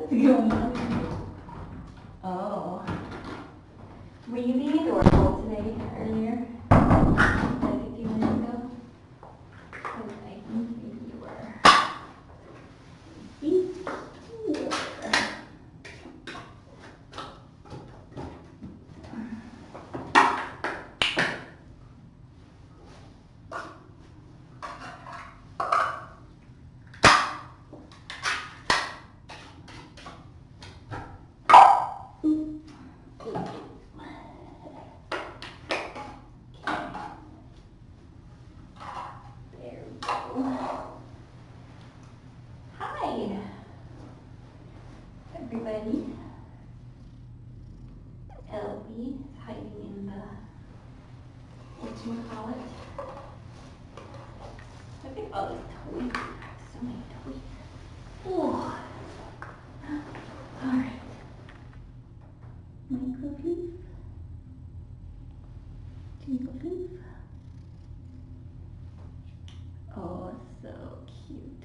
What's going on? Oh. Were you being adorable today, earlier? Like a few minutes ago? Because I think maybe you were. See? You were. Hi, everybody. Elby is hiding in the whatchamacallit. Look at all these toys. I have so many toys. Oh. Alright. Microfloof. Jinglefloof. Oh, so cute.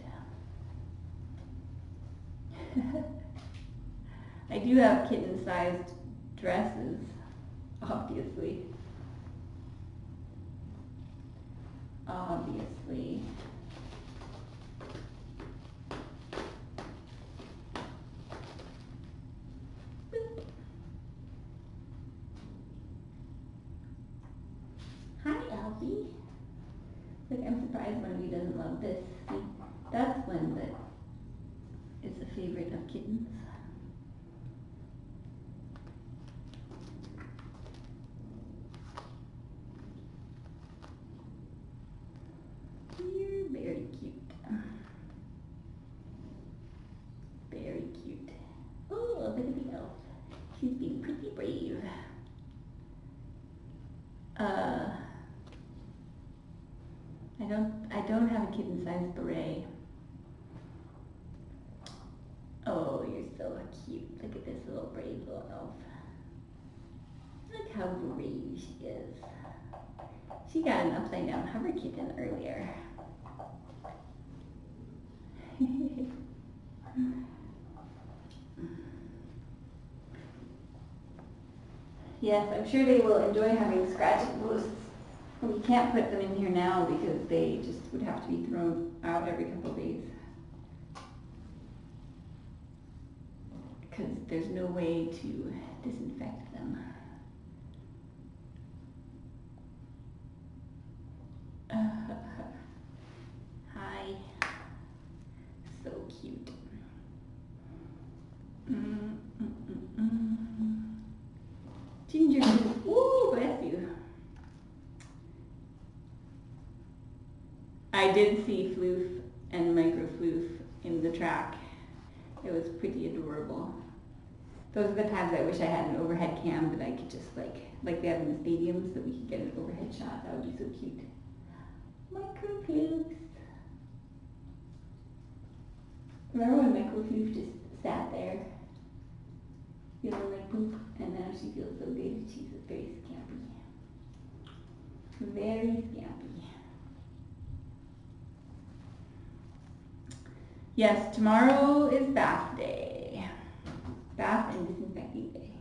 I do have kitten-sized dresses, obviously. Obviously. Boop. Hi, Elfie. Like, I'm surprised one of you doesn't love this. See, that's one that is a favorite of kittens. You're very cute. Very cute. Oh, look at the elf. She's being pretty brave. I don't have a kitten-sized beret. Oh, you're so cute. Look at this little brave little elf. Look how brave she is. She got an upside down hover kitten earlier. Yes, I'm sure they will enjoy having scratch and posts. We can't put them in here now because they just would have to be thrown out every couple of days. Because there's no way to disinfect them. Hi. So cute. Ginger. Ooh, bless you. I did see Floof and Microfloof in the track. It was pretty adorable. Those are the times I wish I had an overhead cam that I could just like they have in the stadiums, that we could get an overhead shot. That would be so cute. Microfloofs. Remember when Microfloof just sat there, feeling like poop, and now she feels so good. She's very scampy. Very scampy. Yes, tomorrow is bath day. Bath and disinfecting day.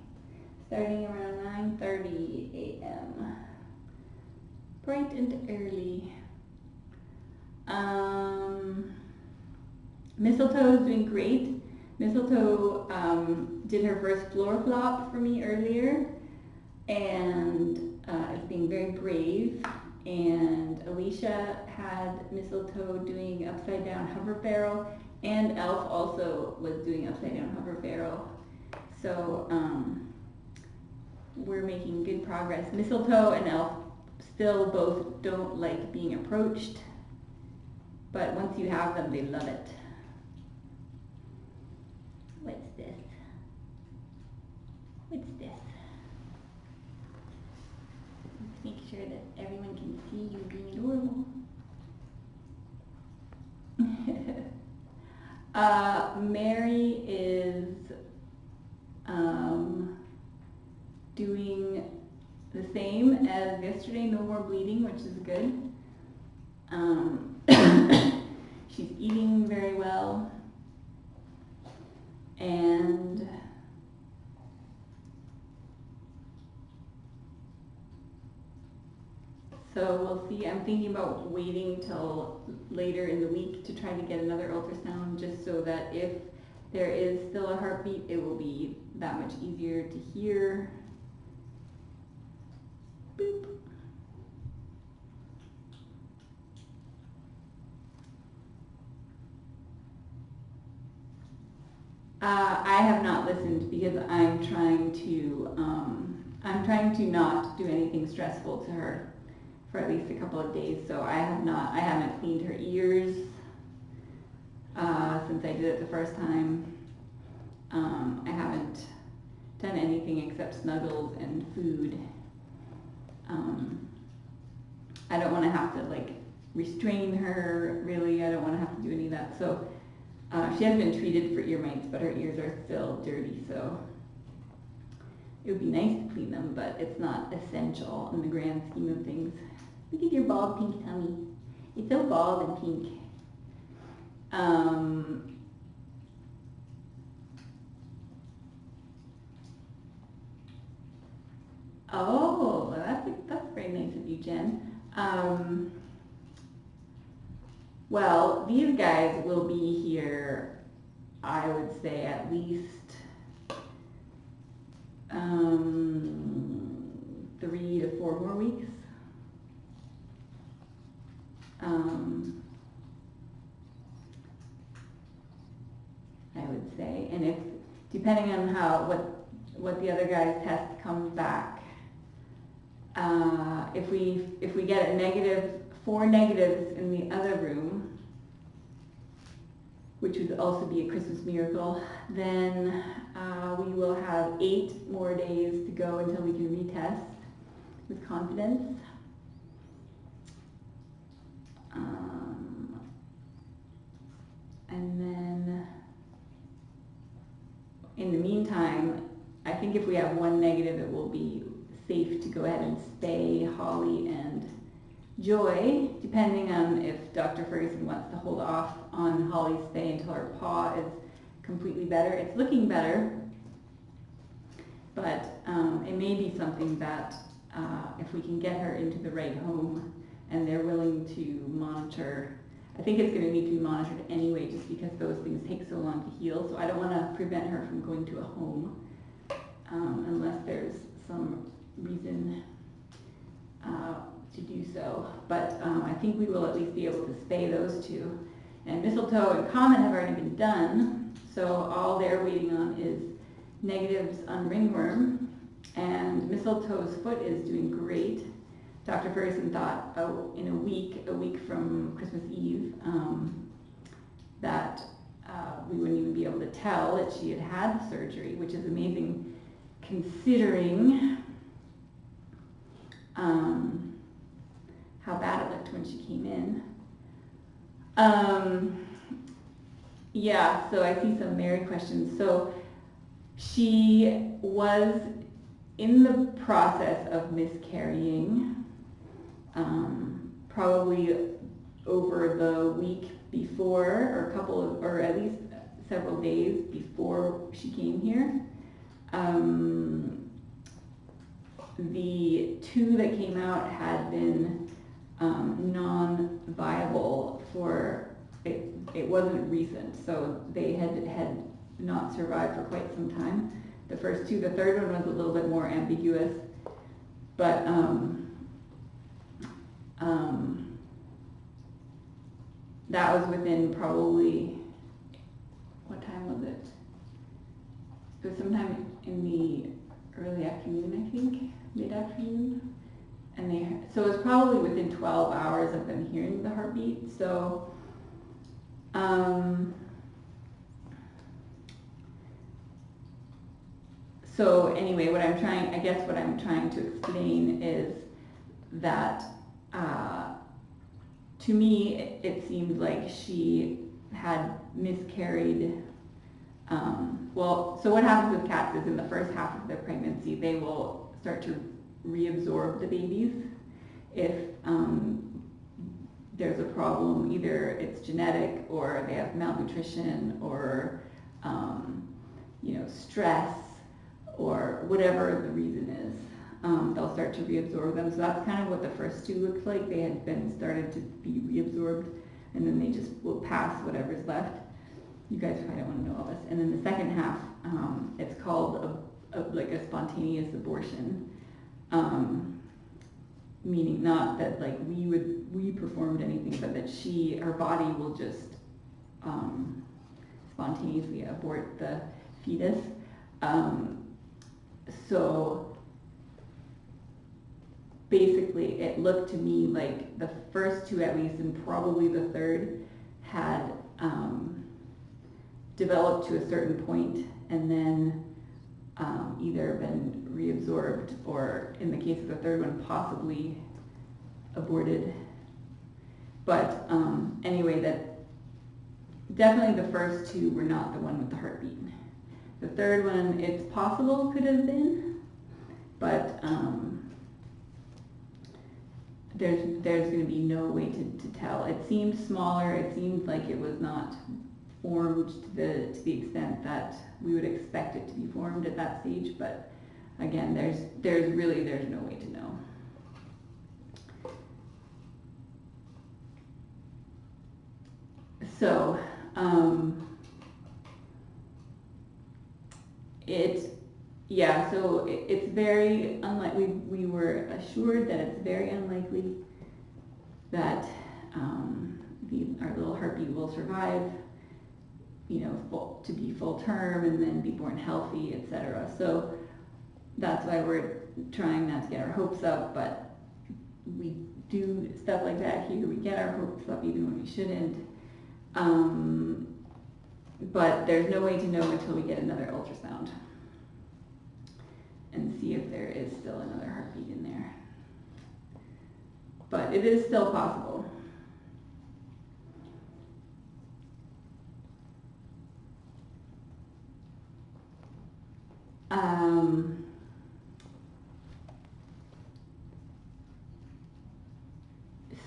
Starting around 9:30 a.m. Bright and early. Mistletoe is doing great. Mistletoe did her first floor flop for me earlier, and is being very brave. And Alicia had Mistletoe doing upside down hover barrel, and Elf also was doing upside down hover barrel. So we're making good progress. Mistletoe and Elf still both don't like being approached, but once you have them, they love it. What's this? What's this? Let's make sure that everyone can see you being adorable. Mary is doing the same as yesterday, no more bleeding, which is good. She's eating very well. And so we'll see. I'm thinking about waiting till later in the week to try to get another ultrasound, just so that if there is still a heartbeat, it will be that much easier to hear. Boop. I have not listened because I'm trying to not do anything stressful to her for at least a couple of days. So I haven't cleaned her ears since I did it the first time. I haven't done anything except snuggles and food. I don't want to have to like restrain her, really. I don't want to have to do any of that. So she has been treated for ear mites, but her ears are still dirty, so it would be nice to clean them, but it's not essential in the grand scheme of things. Look at your bald pink tummy. It's so bald and pink. Oh, that's very nice of you, Jen. Well, these guys will be here, I would say, at least 3 to 4 more weeks. I would say, and if depending on what the other guy's test comes back, if we get a negative, 4 negatives in the other room, which would also be a Christmas miracle, then we will have 8 more days to go until we can retest with confidence. And then in the meantime, I think if we have 1 negative, it will be safe to go ahead and spay Holly and Joy, depending on if Dr. Ferguson wants to hold off on Holly's spay until her paw is completely better. It's looking better, but it may be something that if we can get her into the right home and they're willing to monitor, I think it's going to need to be monitored anyway, just because those things take so long to heal. So I don't want to prevent her from going to a home unless there's some reason to do so. But I think we will at least be able to spay those 2. And Mistletoe and Comet have already been done, so all they're waiting on is negatives on ringworm. And Mistletoe's foot is doing great. Dr. Ferguson thought in a week from Christmas Eve, that we wouldn't even be able to tell that she had had surgery, which is amazing considering how bad it looked when she came in. Yeah, so I see some Mary questions. So she was in the process of miscarrying, probably over the week before, or at least several days before she came here. The 2 that came out had been non-viable for, it wasn't recent, so they had not survived for quite some time. The first 2, the third one was a little bit more ambiguous, but that was within probably, what time was it? It was sometime in the early afternoon, I think, mid-afternoon. And so it was probably within 12 hours of them hearing the heartbeat. So, so anyway, what I'm trying to explain is that to me, it seemed like she had miscarried. Well, so what happens with cats is in the first half of their pregnancy, they will start to reabsorb the babies if there's a problem, either it's genetic or they have malnutrition or stress or whatever the reason is, they'll start to reabsorb them. So that's kind of what the first two looked like. They had been started to be reabsorbed, and then they just will pass whatever's left. You guys probably don't want to know all this. And then the second half, it's called like a spontaneous abortion, meaning not that like we performed anything, but that her body will just spontaneously abort the fetus. So basically it looked to me like the first two at least, and probably the third, had developed to a certain point and then either been reabsorbed or, in the case of the third one, possibly aborted. But anyway, that definitely the first two were not the one with the heartbeat. The third one, it's possible could have been, but there's going to be no way to tell. It seemed smaller. It seemed like it was not formed to the extent that we would expect it to be formed at that stage. But again, there's no way to know. So it's very unlikely. We were assured that it's very unlikely that our little heartbeat will survive, to be full term and then be born healthy, etc. So that's why we're trying not to get our hopes up, but we do stuff like that here. We get our hopes up even when we shouldn't. But there's no way to know until we get another ultrasound and see if there is still another heartbeat in there. But it is still possible.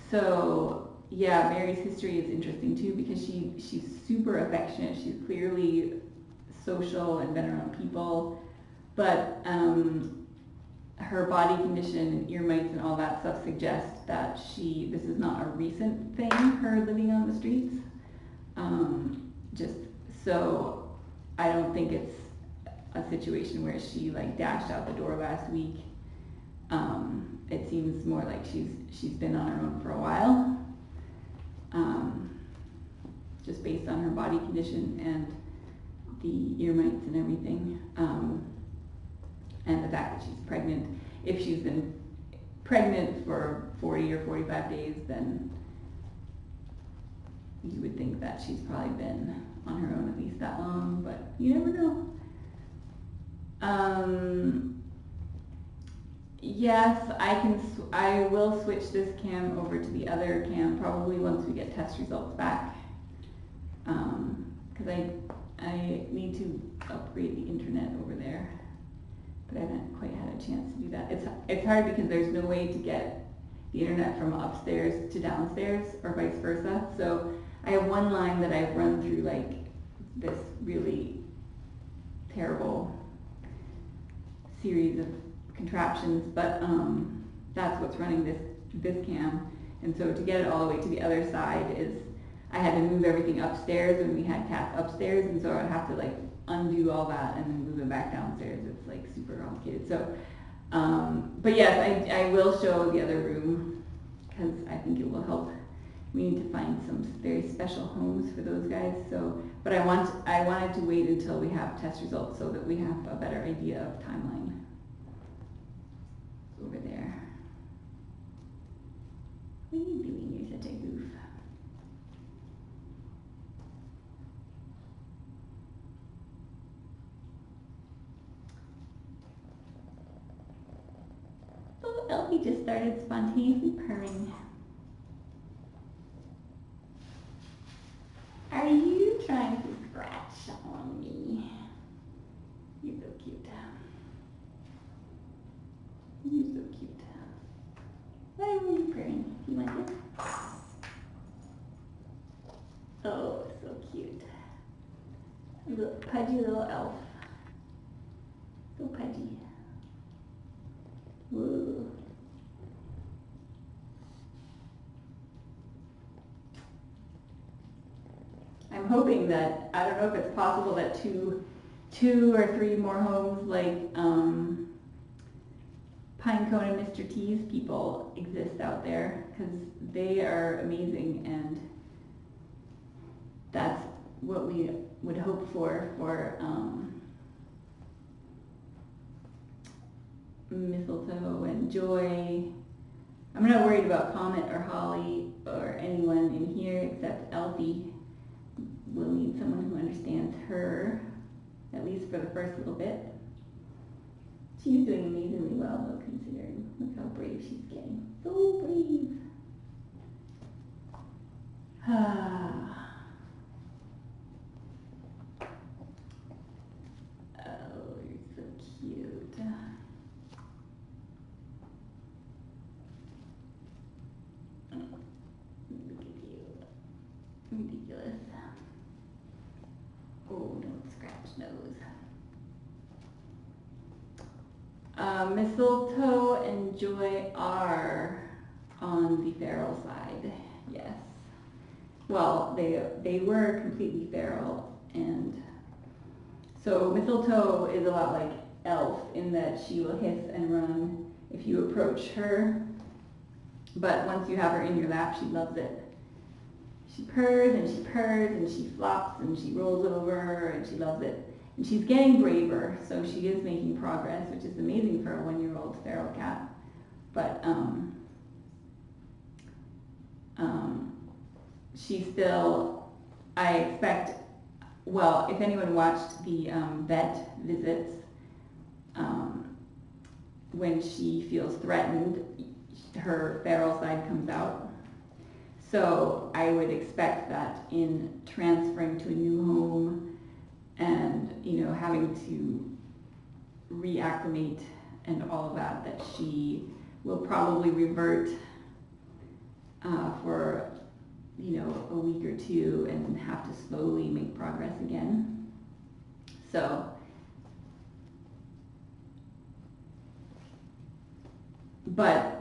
So yeah, Mary's history is interesting too, because she's super affectionate. She's clearly social and been around people, but her body condition and ear mites and all that stuff suggests that this is not a recent thing, her living on the streets. Just so I don't think it's a situation where she like dashed out the door last week. It seems more like she's been on her own for a while, just based on her body condition and the ear mites and everything, and the fact that she's pregnant. If she's been pregnant for 40 or 45 days, then you would think that she's probably been on her own at least that long, but you never know. Yes, I will switch this cam over to the other cam probably once we get test results back, because I need to upgrade the internet over there, but I haven't quite had a chance to do that. It's hard because there's no way to get the internet from upstairs to downstairs or vice versa. So I have one line that I've run through like this really terrible series of contraptions, but that's what's running this cam. And so to get it all the way to the other side I had to move everything upstairs when we had cats upstairs, and so I'd have to like undo all that and then move it back downstairs. It's like super complicated. So, but yes, I will show the other room because I think it will help. We need to find some very special homes for those guys. So, but I wanted to wait until we have test results so that we have a better idea of timeline. Over there. What are you doing? You're such a goof. Oh, Elfie just started spontaneously purring. Are you trying to scratch on me? You're so cute. You're so cute. Why were you purring? You want this? Oh, so cute. Little pudgy little elf. So pudgy. Whoa. I'm hoping that, I don't know if it's possible that two or three more homes like Pinecone and Mr. T's people exist out there, because they are amazing, and that's what we would hope for Mistletoe and Joy. I'm not worried about Comet or Holly or anyone in here except Elfie. We'll need someone who understands her, at least for the first little bit. She's doing amazingly well though, considering. Look how brave she's getting. So brave. Oh, you're so cute. Look at you. Ridiculous. Oh, don't scratch nose. Mistletoe and Joy are on the feral side, yes. Well, they were completely feral, and so Mistletoe is a lot like Elf in that she will hiss and run if you approach her, but once you have her in your lap, she loves it. She purrs and she purrs and she flops and she rolls over and she loves it. And she's getting braver, so she is making progress, which is amazing for a 1-year-old feral cat. But she's still, I expect, well, if anyone watched the vet visits, when she feels threatened, her feral side comes out. So I would expect that in transferring to a new home and, you know, having to reacclimate and all of that, that she will probably revert for, you know, a week or two and have to slowly make progress again. So, but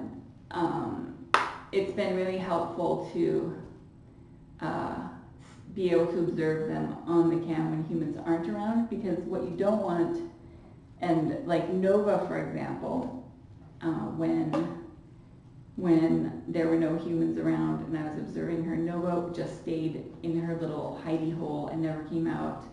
it's been really helpful to be able to observe them on the cam when humans aren't around, because what you don't want, and like Nova, for example, when there were no humans around and I was observing her, Nova just stayed in her little hidey hole and never came out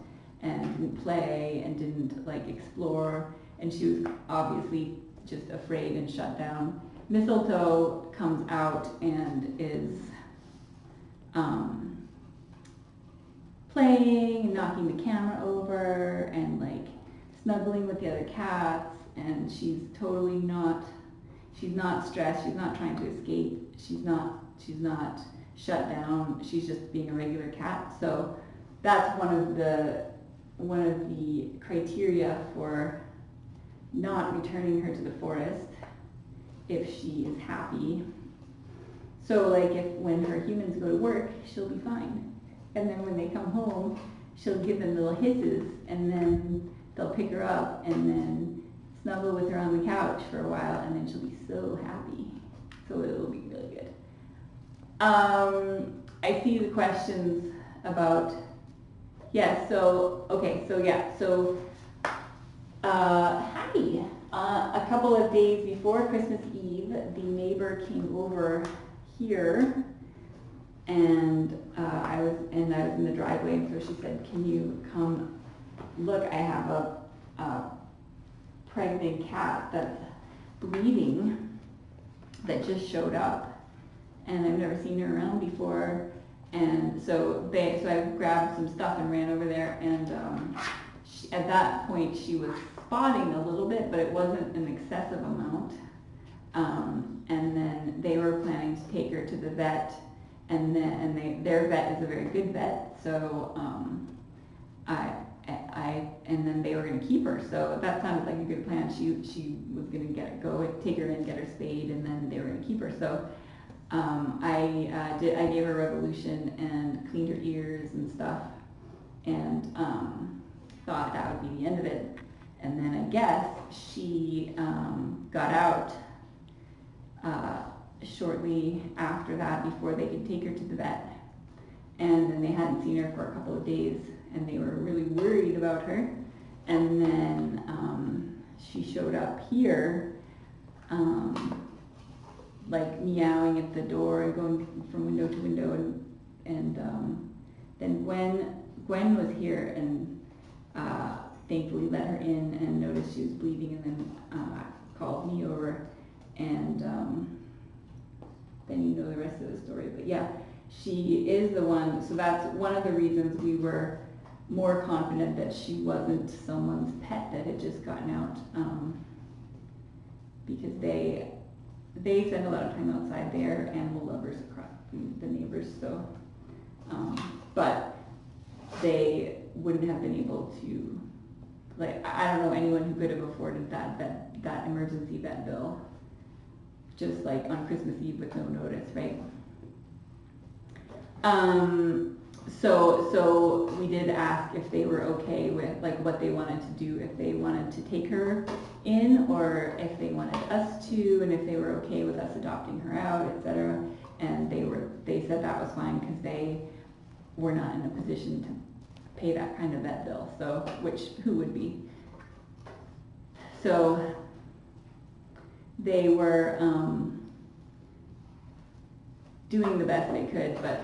and didn't play and didn't like explore, and she was obviously just afraid and shut down. Mistletoe comes out and is playing and knocking the camera over and like snuggling with the other cats, and she's totally not, she's not stressed, she's not trying to escape, she's not shut down, she's just being a regular cat. So that's one of the criteria for not returning her to the forest if she is happy. So like if when her humans go to work, she'll be fine. And then when they come home, she'll give them little hisses, and then they'll pick her up and then snuggle with her on the couch for a while, and then she'll be so happy. So it'll be really good. I see the questions about, yeah, so, okay, so yeah, so, hi. A couple of days before Christmas Eve, the neighbor came over here, and I was in the driveway, and so she said, "Can you come look? I have a pregnant cat that's bleeding that just showed up, and I've never seen her around before." And so I grabbed some stuff and ran over there, and at that point she was spotting a little bit, but it wasn't an excessive amount. And then they were planning to take her to the vet, and their vet is a very good vet, so and then they were going to keep her. So that sounded like a good plan. She was going to take her in, get her spayed, and then they were going to keep her. So I gave her Revolution and cleaned her ears and stuff, and thought that would be the end of it. And then I guess she got out shortly after that before they could take her to the vet. And then they hadn't seen her for a couple of days and they were really worried about her. And then she showed up here, like meowing at the door and going from window to window. And then Gwen was here and thankfully let her in and noticed she was bleeding and then called me over. And then you know the rest of the story. But yeah, she is the one. So that's one of the reasons we were more confident that she wasn't someone's pet that had just gotten out, because they spend a lot of time outside there, animal lovers across the neighbors, so but they wouldn't have been able to, like, I don't know anyone who could have afforded that emergency vet bill just like on Christmas Eve with no notice, right? So we did ask if they were okay with like what they wanted to do, if they wanted to take her in or if they wanted us to, and if they were okay with us adopting her out, etc. And they said that was fine because they were not in a position to pay that kind of vet bill. So who would be? So they were doing the best they could, but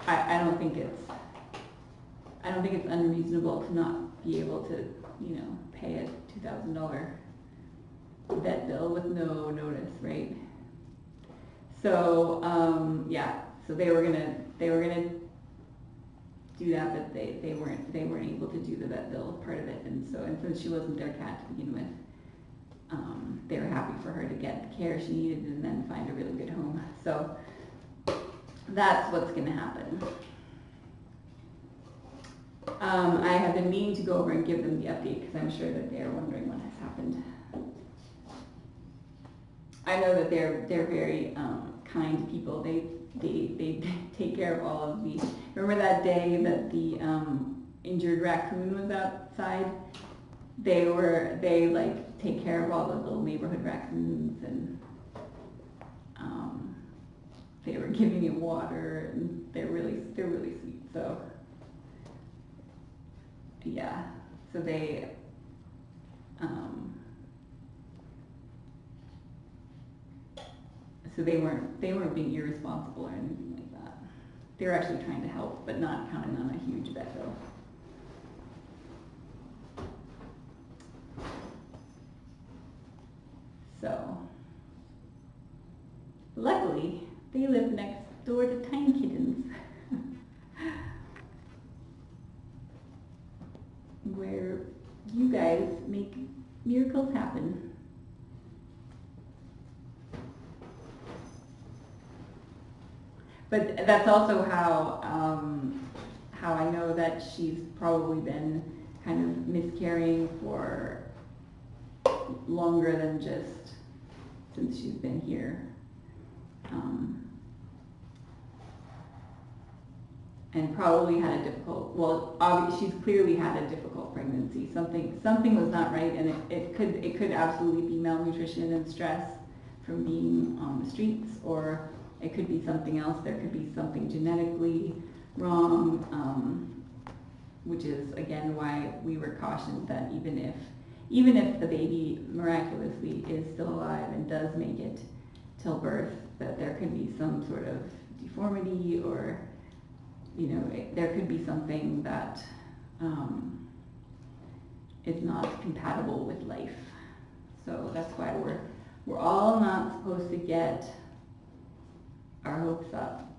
I don't think it's unreasonable to not be able to, pay a $2,000 vet bill with no notice, right? So yeah, so they were gonna do that, but they weren't able to do the vet bill part of it, and since she wasn't their cat to begin with, they were happy for her to get the care she needed and then find a really good home. So that's what's going to happen. I have been meaning to go over and give them the update because I'm sure that they are wondering what has happened. I know that they're very kind people. They take care of all of the. Remember that day that the injured raccoon was outside? They take care of all the little neighborhood raccoons, and they were giving him water, and they're really sweet. So yeah, so they weren't being irresponsible or anything like that. They were actually trying to help, but not counting on a huge vet bill. So, luckily, they live next door to Tiny Kittens, where you guys make miracles happen. But that's also how I know that she's probably been kind of miscarrying for longer than just since she's been here, and probably had a difficult. Well, obviously she's clearly had a difficult pregnancy. Something was not right, and it could absolutely be malnutrition and stress from being on the streets, or it could be something else. There could be something genetically wrong, which is again why we were cautioned that even if the baby miraculously is still alive and does make it till birth, that there could be some sort of deformity, or there could be something that is not compatible with life. So that's why we're all not supposed to get our hopes up,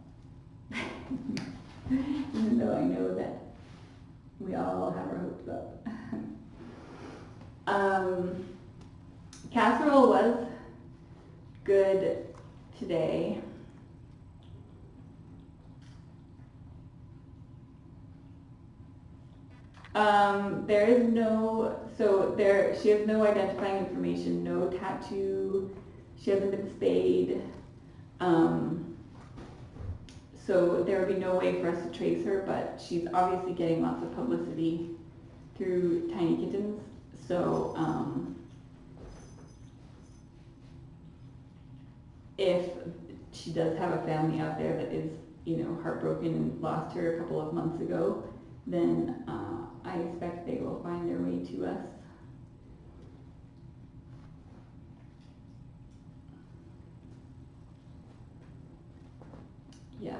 even though I know that we all have our hopes up. Casserole was good today. There is she has no identifying information, no tattoo, she hasn't been spayed, so there would be no way for us to trace her, but she's obviously getting lots of publicity through Tiny Kittens. so if she does have a family out there that is, you know, heartbroken and lost her a couple of months ago, then I expect they will find their way to us. Yeah.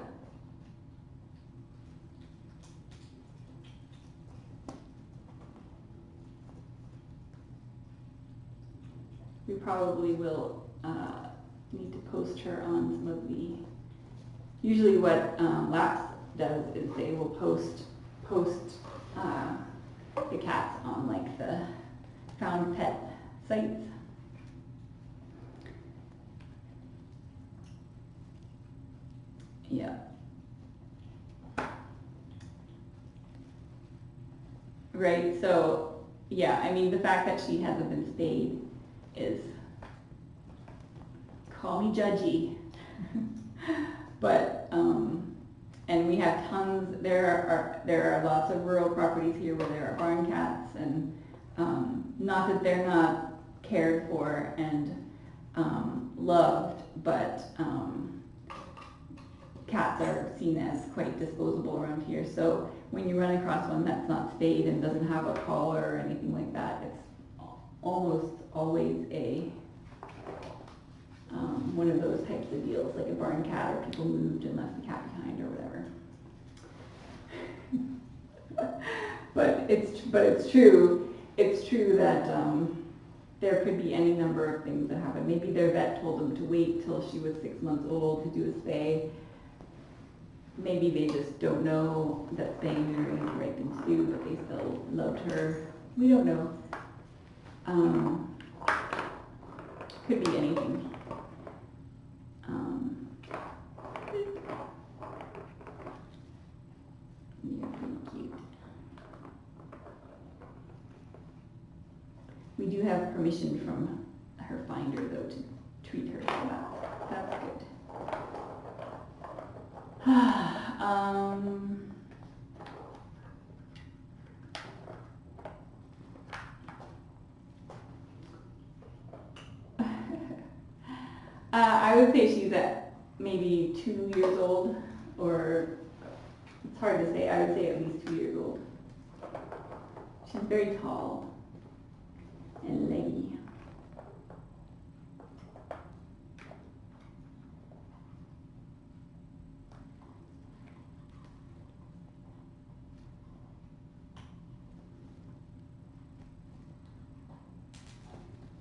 We probably will need to post her on some of the, usually what Laps does is they will post the cats on like the found pet sites. Yeah. Right, so yeah, I mean the fact that she hasn't been spayed is, call me judgy, but and we have tons. There are lots of rural properties here where there are barn cats, and not that they're not cared for and loved, but cats are seen as quite disposable around here. So when you run across one that's not spayed and doesn't have a collar or anything like that, it's almost always a one of those types of deals, like a barn cat, or people moved and left the cat behind or whatever. but it's true. It's true that there could be any number of things that happen. Maybe their vet told them to wait till she was 6 months old to do a spay. Maybe they just don't know that spaying and neutering is the right thing to do, but they still loved her. We don't know. Could be anything. You're pretty cute. We do have permission from her finder though to treat her, so that's good. I would say she's at maybe 2 years old, or it's hard to say. I would say at least 2 years old. She's very tall and leggy.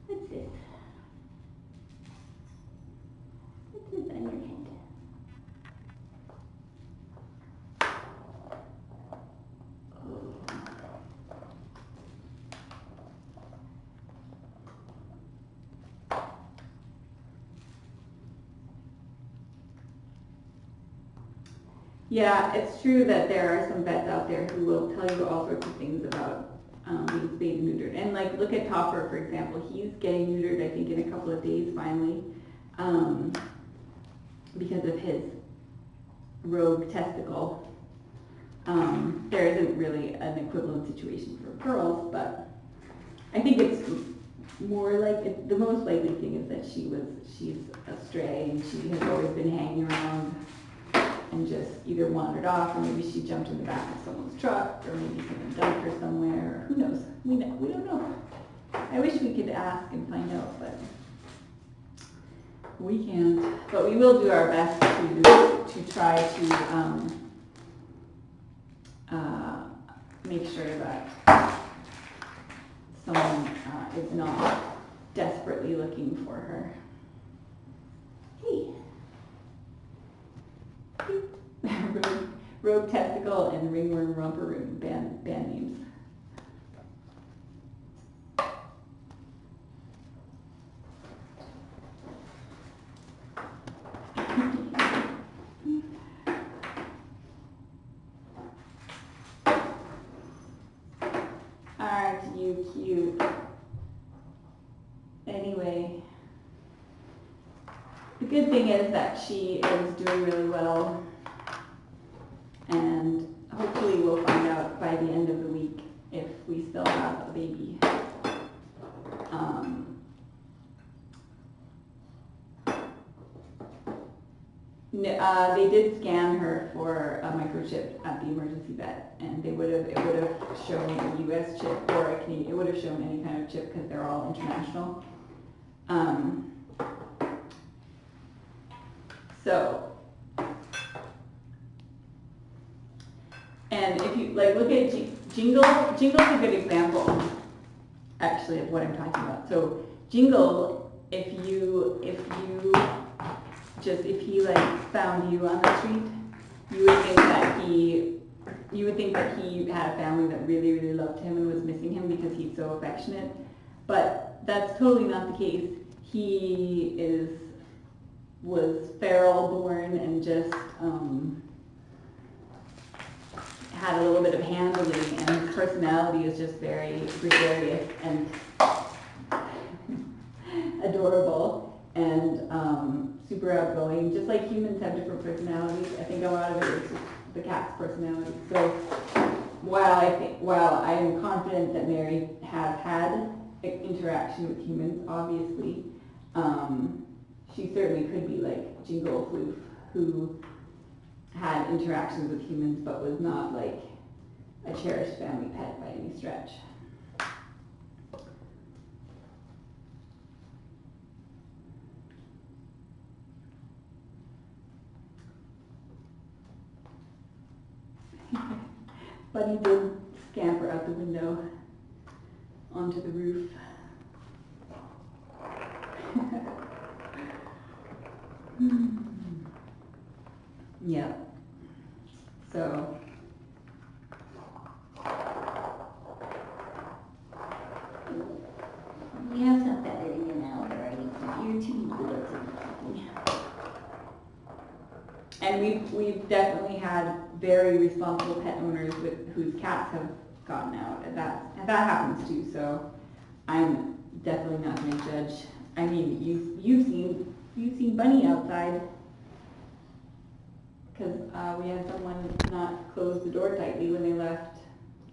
What's this? What's this on your head? Yeah, it's true that there are some vets out there who will tell you all sorts of things about being spayed and neutered. And like, look at Topper, for example. He's getting neutered, I think, in a couple of days finally, because of his rogue testicle. There isn't really an equivalent situation for pearls, but I think it's more like, the most likely thing is that she's a stray and she has always been hanging around and just either wandered off, or maybe she jumped in the back of someone's truck, or maybe someone dumped her somewhere, or who knows. We don't know. I wish we could ask and find out, but we can't. But we will do our best to try to make sure that someone is not desperately looking for her. Hey. Rogue Testicle and Ringworm Romperoon, band names. Aren't you cute? Anyway, the good thing is that she is doing really well, and hopefully we'll find out by the end of the week if we still have a baby. They did scan her for a microchip at the emergency vet, and it would have shown a U.S. chip or a Canadian. It would have shown any kind of chip because they're all international. So, and if you like look at Jingle, Jingle's a good example, actually, of what I'm talking about. So Jingle, if he like found you on the street, you would think that he had a family that really, really loved him and was missing him because he's so affectionate. But that's totally not the case. He was feral born and just had a little bit of handling, and his personality is just very gregarious and adorable and super outgoing, just like humans have different personalities. I think a lot of it is just the cat's personality. So while I am confident that Mary has had interaction with humans, obviously, she certainly could be like Jingle Floof, who had interactions with humans but was not like a cherished family pet by any stretch. Buddy did scamper out the window onto the roof. Yeah. So You have some feather in your mouth, right? You're too good at talking. And we've definitely had very responsible pet owners whose cats have gotten out, and that happens too. So I'm definitely not going to judge. I mean, you've seen Bunny outside because we had someone not close the door tightly when they left.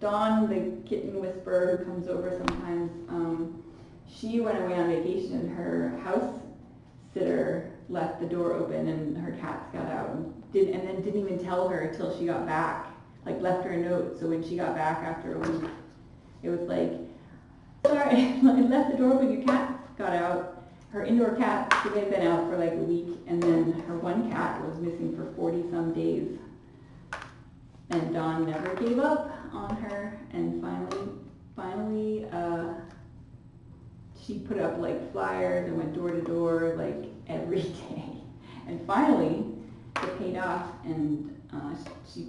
Dawn, the kitten whisperer who comes over sometimes, she went away on vacation and her house sitter left the door open and her cats got out and then didn't even tell her till she got back. Like left her a note, so when she got back after a week, it was like, sorry, I left the door open, your cat got out. Her indoor cat, she had been out for like a week, and then her one cat was missing for 40 some days. And Dawn never gave up on her, and finally, she put up like flyers and went door to door like every day. And finally, it paid off, and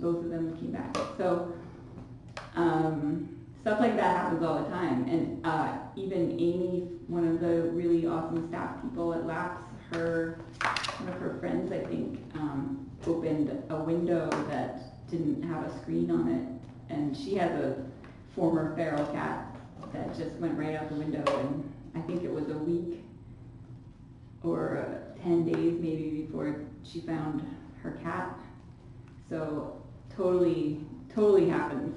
both of them came back. So stuff like that happens all the time. And even Amy, one of the really awesome staff people at Laps, one of her friends, I think, opened a window that didn't have a screen on it, and she has a former feral cat that just went right out the window, and I think it was a week or 10 days maybe before she found her cat. So totally happens.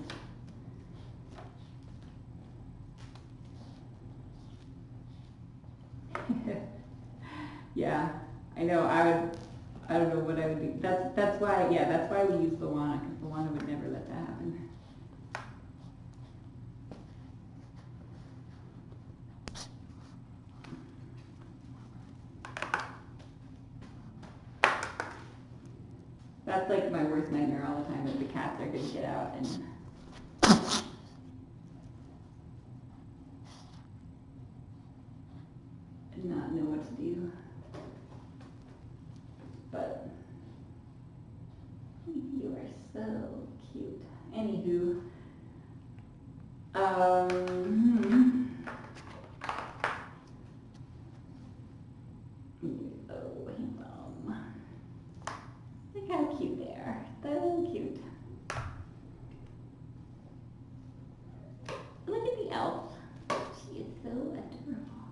Yeah, I know. I don't know what I would do. That's why we use Luana, because Luana would never let that happen. That's like my worst nightmare all the time, that the cats are going to get out and not know what to do. But you are so cute. Anywho, oh, look how cute they are. So cute. Look at the elf. She is so adorable.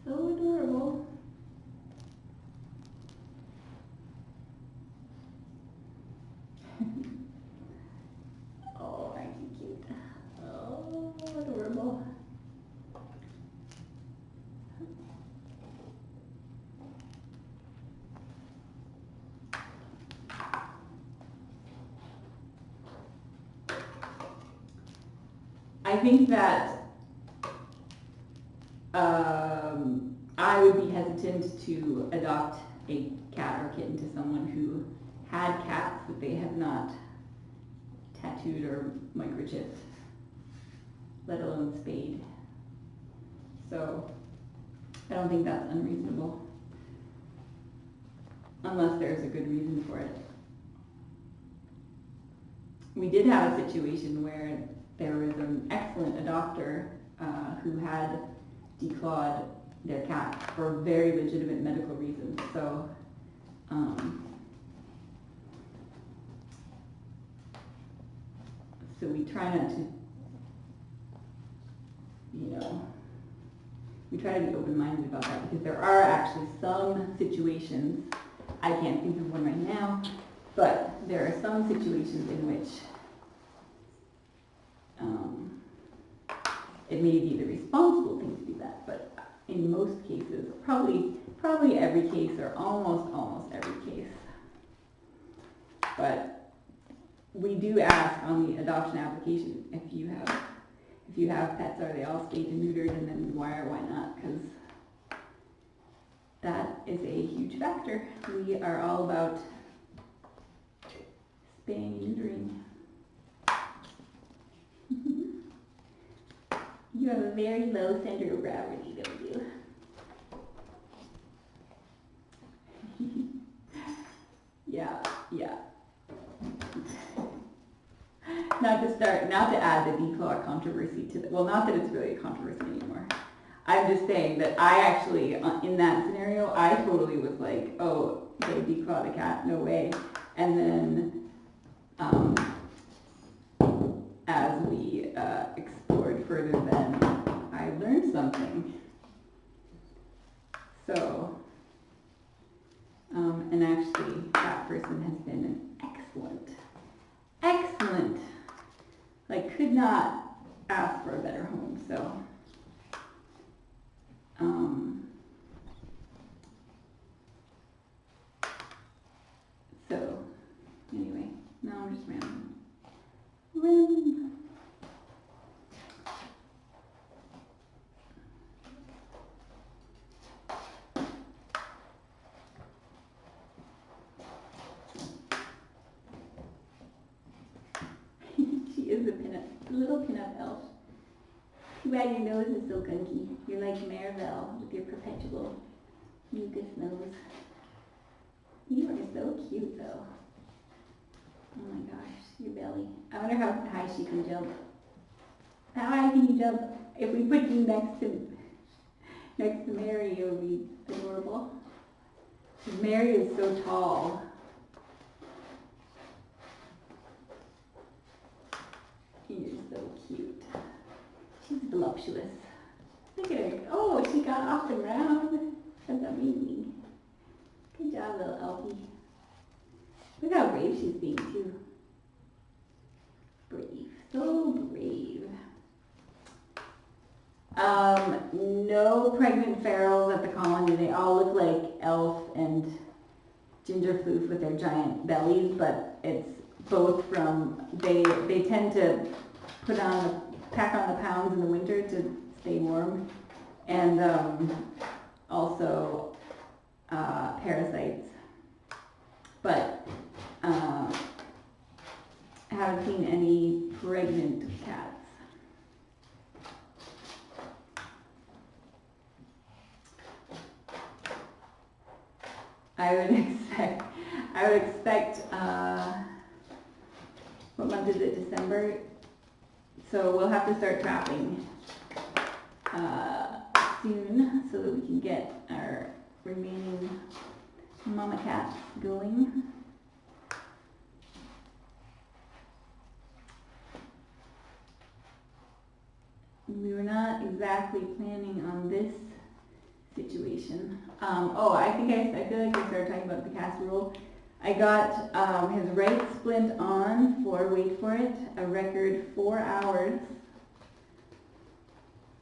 So adorable. think that I would be hesitant to adopt a cat or kitten to someone who had cats that they have not tattooed or microchipped, let alone spayed. So I don't think that's unreasonable, unless there's a good reason for it. We did have a situation where there was an excellent adopter who had declawed their cat for very legitimate medical reasons. So so we try not to, we try to be open-minded about that, because there are actually some situations, I can't think of one right now, but there are some situations in which it may be the responsible thing to do that, but in most cases, probably every case, or almost every case. But we do ask on the adoption application, if you have pets, are they all spayed and neutered, and then why or why not? Because that is a huge factor. We are all about spaying and neutering. You have a very low center of gravity, don't you? Yeah. Not to add the declaw controversy to well, not that it's really a controversy anymore. I'm just saying that I actually, in that scenario, I totally was like, oh, they declawed a cat, no way. And then, as we explored further, then I learned something. So, and actually, that person has been an excellent, like, could not ask for a better home. So anyway, now I'm just rambling. She is a little pin-up elf. Too bad your nose is so gunky. You're like Maribel with your perpetual mucus nose. You are so cute, though. Oh my gosh, your belly. I wonder how high she can jump. How high can you jump? If we put you next to Mary, it would be adorable. Mary is so tall. You're so cute. She's voluptuous. Look at her. Oh, she got off the ground. That's amazing. Good job, little Elfie. Look how brave she's being, too. Brave. So brave. No pregnant ferals at the colony. They all look like Elf and Ginger Floof with their giant bellies, but it's both from, they tend to pack on the pounds in the winter to stay warm, and also parasites. But haven't seen any pregnant cats. I would expect, what month is it, December? So we'll have to start trapping soon so that we can get our remaining mama cats going. We were not exactly planning on this situation. I think I feel like I started talking about the casserole. I got his right splint on for, wait for it, a record 4 hours.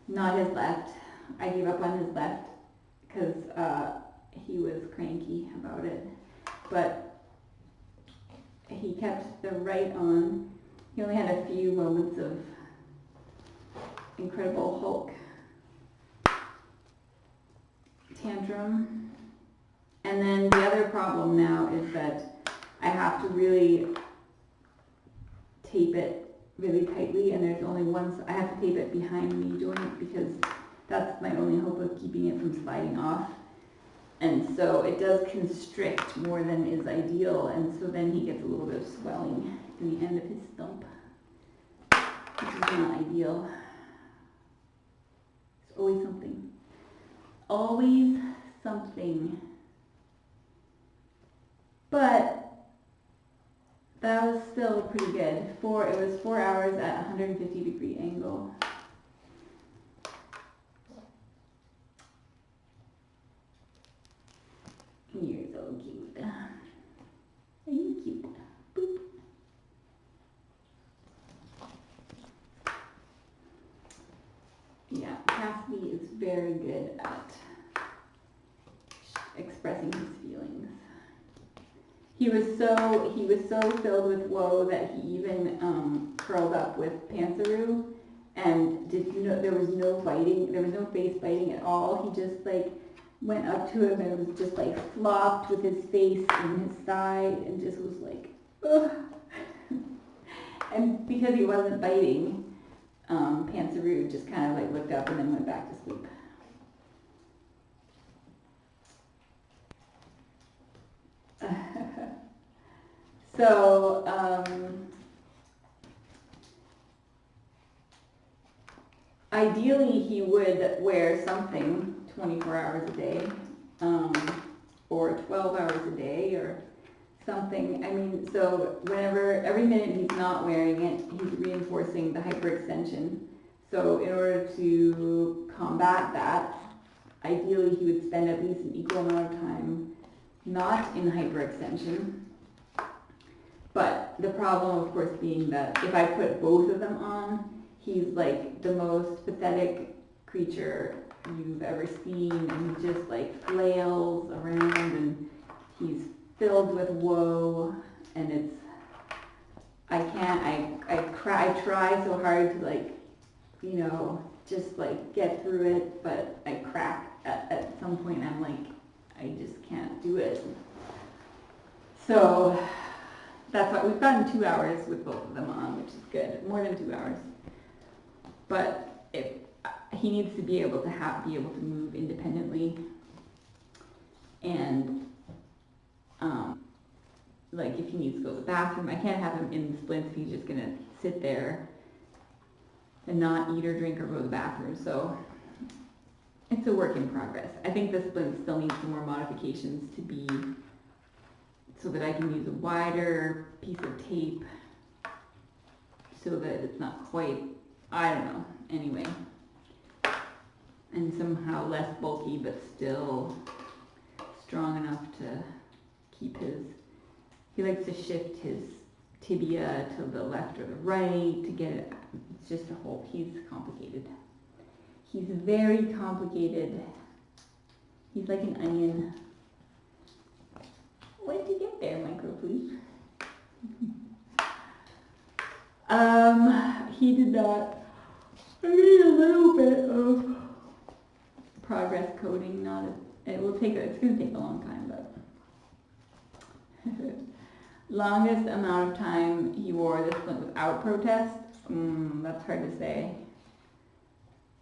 Not his left. I gave up on his left because he was cranky about it. But he kept the right on. He only had a few moments of Incredible Hulk tantrum. And then the other problem now is that I have to really tape it really tightly, and there's only one, I have to tape it behind the knee joint because that's my only hope of keeping it from sliding off. And so it does constrict more than is ideal, and so then he gets a little bit of swelling in the end of his stump, which is not ideal. There's always something. Always something. But that was still pretty good. It was 4 hours at 150-degree angle. You're so cute. Are you cute? Boop. Yeah, Cassidy is very good at expressing his feelings. He was so filled with woe that he even curled up with Pansaru, and there was no biting, there was no face biting at all. He just like went up to him and was just like flopped with his face in his side and just was like, ugh. And because he wasn't biting, Pansaru just kind of like looked up and then went back to sleep. So, ideally he would wear something 24 hours a day, or 12 hours a day, or something. I mean, so every minute he's not wearing it, he's reinforcing the hyperextension. So in order to combat that, ideally he would spend at least an equal amount of time not in hyperextension. But the problem, of course, being that if I put both of them on, he's like the most pathetic creature you've ever seen, and he just like flails around, and he's filled with woe, and I try so hard to like, just like get through it, but I crack at some point. I'm like, I just can't do it. So that's why we've gotten 2 hours with both of them on, which is good, more than 2 hours. But he needs to be able to be able to move independently, and like if he needs to go to the bathroom, I can't have him in the splints if he's just gonna sit there and not eat or drink or go to the bathroom. So it's a work in progress. I think the splint still needs some more modifications to be so that I can use a wider piece of tape so that it's not quite, I don't know, anyway. And somehow less bulky but still strong enough to keep he likes to shift his tibia to the left or the right to get it, it's just he's complicated. He's very complicated. He's like an onion. What did you get there, Micro, please? He did not. I need a little bit of progress coding. It's going to take a long time, but longest amount of time he wore this splint without protest. That's hard to say.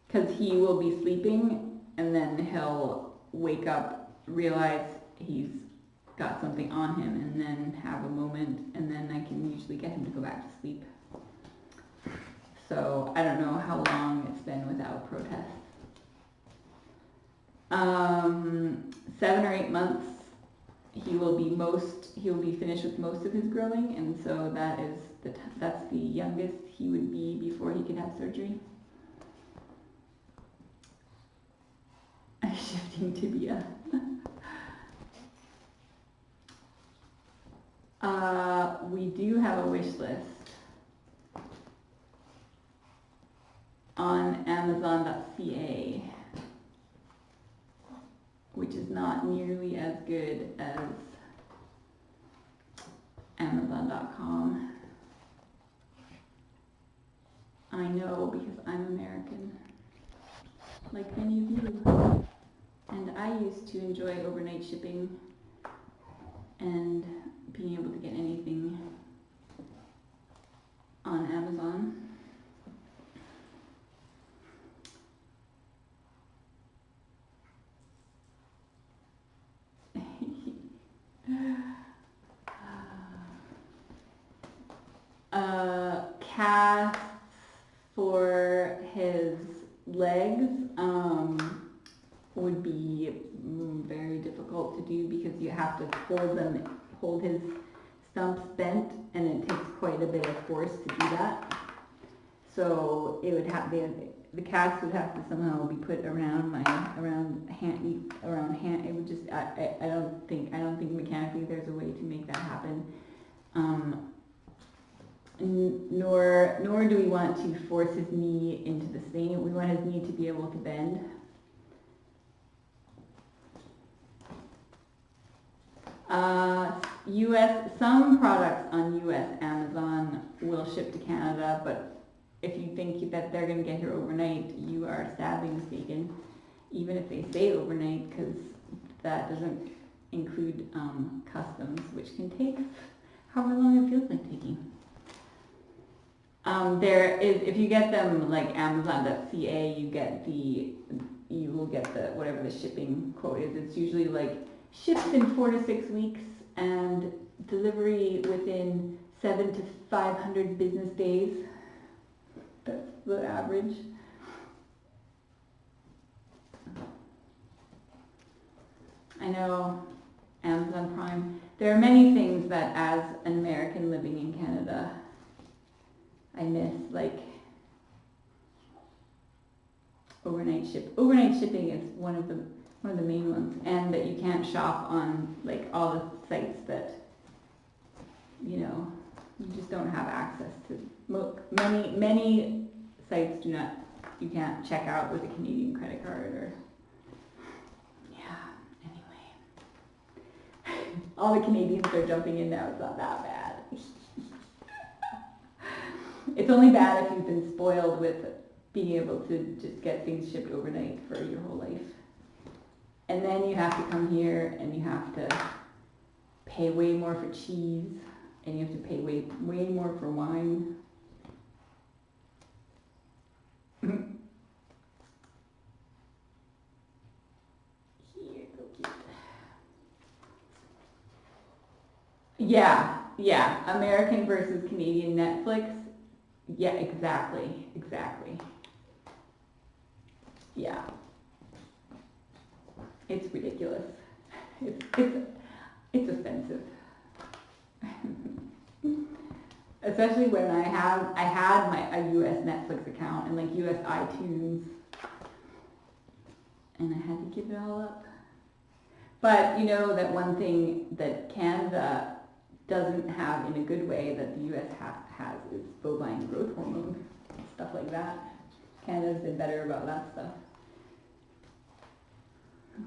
Because he will be sleeping and then he'll wake up, realize he's got something on him, and then have a moment, and then I can usually get him to go back to sleep. So I don't know how long it's been without protest. 7 or 8 months, he will be finished with most of his growing, and so that's the youngest he would be before he could have surgery. Shifting tibia. We do have a wish list on Amazon.ca, which is not nearly as good as Amazon.com. I know because I'm American, like many of you. And I used to enjoy overnight shipping and being able to get anything on Amazon. Casts for his legs would be very difficult to do because you have to hold his stumps bent, and it takes quite a bit of force to do that. So it would have the cast would have to somehow be put around hand. It would just I don't think mechanically there's a way to make that happen. Nor do we want to force his knee into the sling. We want his knee to be able to bend. Some products on US Amazon will ship to Canada, but if you think that they're going to get here overnight, you are sadly mistaken, even if they say overnight, because that doesn't include customs, which can take however long it feels like taking. There is, if you get them like Amazon.ca, you will get the whatever the shipping quote is. It's usually like shipped in 4 to 6 weeks and delivery within 700 to 500 business days. That's the average. I know, Amazon Prime. There are many things that as an American living in Canada, I miss, like overnight shipping is one of the main ones, and that you can't shop on like all the sites that you just don't have access to. Many sites do not. You can't check out with a Canadian credit card or. Anyway, all the Canadians are jumping in now. It's not that bad. It's only bad if you've been spoiled with being able to just get things shipped overnight for your whole life. And then you have to come here and you have to pay way more for cheese, and you have to pay way more for wine. Here, go cute. Yeah, American versus Canadian Netflix. Yeah, exactly. Yeah. It's ridiculous. It's offensive. Especially when I had a US Netflix account and like US iTunes, and I had to give it all up. But you know that one thing that Canada doesn't have in a good way that the US has is bovine growth hormone, stuff like that. Canada's been better about that stuff.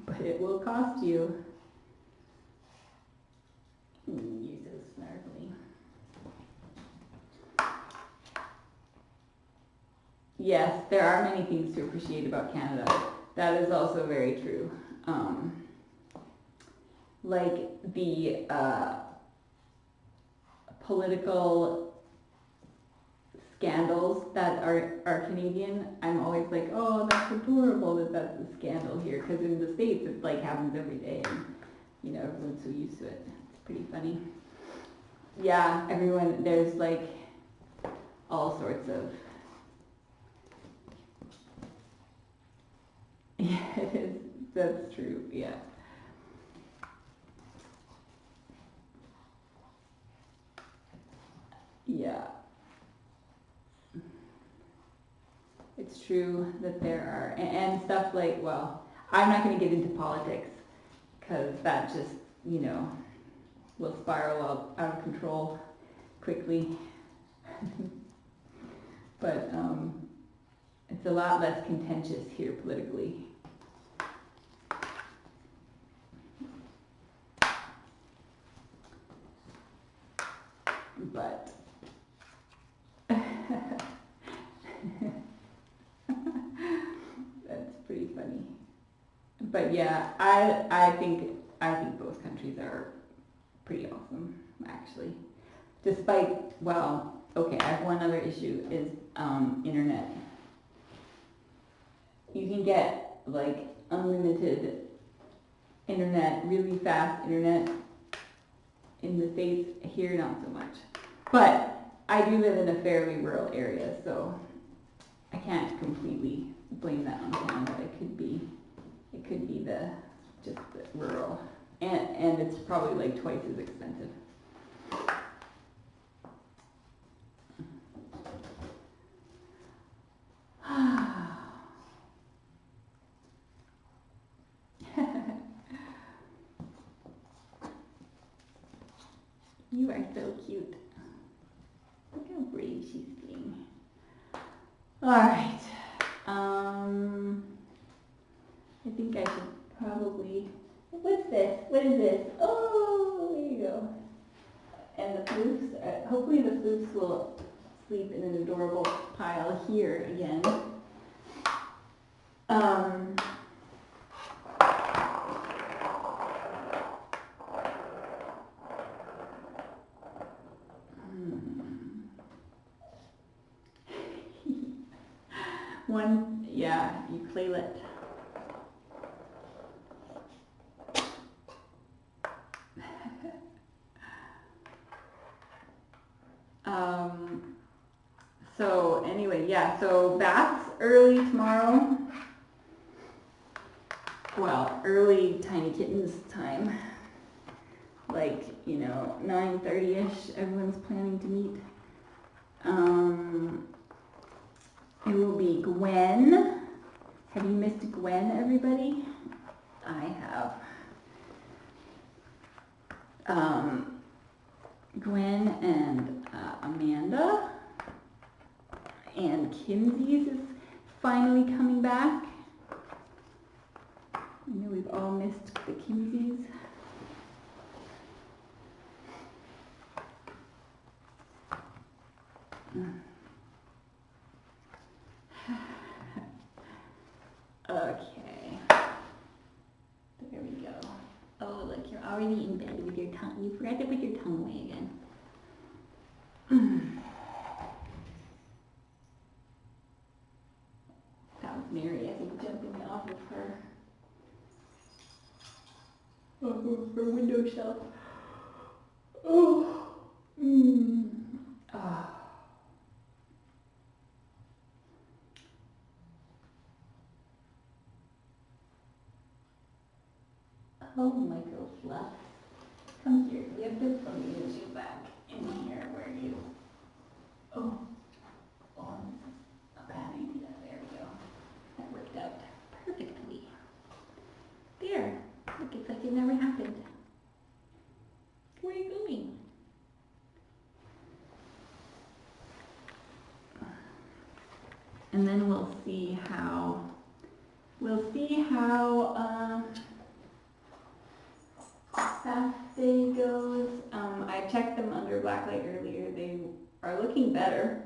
But it will cost you. You're so snarky. Yes, there are many things to appreciate about Canada. That is also very true. Like the political scandals that are Canadian, I'm always like, oh, that's adorable that that's a scandal here, because in the States it's like happens every day, and everyone's so used to it. It's pretty funny. Yeah, there's like all sorts of. Yeah, it is. That's true. Yeah. Yeah. It's true that there are, and stuff like, well, I'm not going to get into politics because that just, will spiral out of control quickly. But it's a lot less contentious here politically. But pretty funny. But yeah, I think both countries are pretty awesome, actually. Despite, well, okay, I have one other issue is internet. You can get like unlimited internet, really fast internet in the States. Here, not so much. But I do live in a fairly rural area, so I can't completely blame that on Canada. It could be just the rural, and it's probably like twice as expensive. You are so cute. Look how brave she's being. All right. I think I should probably. What's this? What is this? Oh, there you go. And the floofs. Hopefully the floofs will sleep in an adorable pile here again. One, yeah, you playlet. So anyway, yeah, so baths early tomorrow. Well, early Tiny Kittens time. Like, 9:30ish, everyone's planning to meet. It will be Gwen. Have you missed Gwen, everybody? I have. Gwen and Amanda. And Kinsey's is finally coming back. I know we've all missed the Kinseys. Okay. There we go. Oh, look, you're already in bed with your tongue. You forgot to put your tongue away again. That was Mary, I think, jumping off of her window shelf. Oh. Ah. Oh, Michael Fluff. Come here. We have to put you back in here where you. Oh. Oh, a bad idea. There we go. That worked out perfectly. There. Look, it's like it never happened. Where are you going? And then we'll see how Saturday goes. I checked them under blacklight earlier. They are looking better.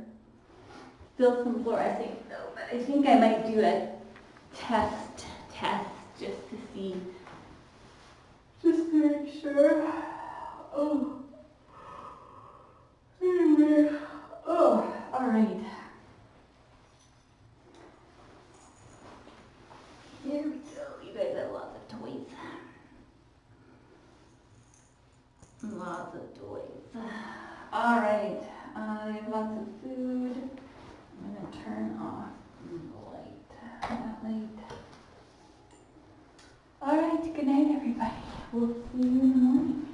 Still some fluorescing though, but I think I might do a test just to see, just to make sure. Oh. Anyway. Oh, all right. Here we go. You guys have lots of toys. Lots of toys. All right. I have lots of food. I'm going to turn off the light. That light. All right. Good night, everybody. We'll see you in the morning.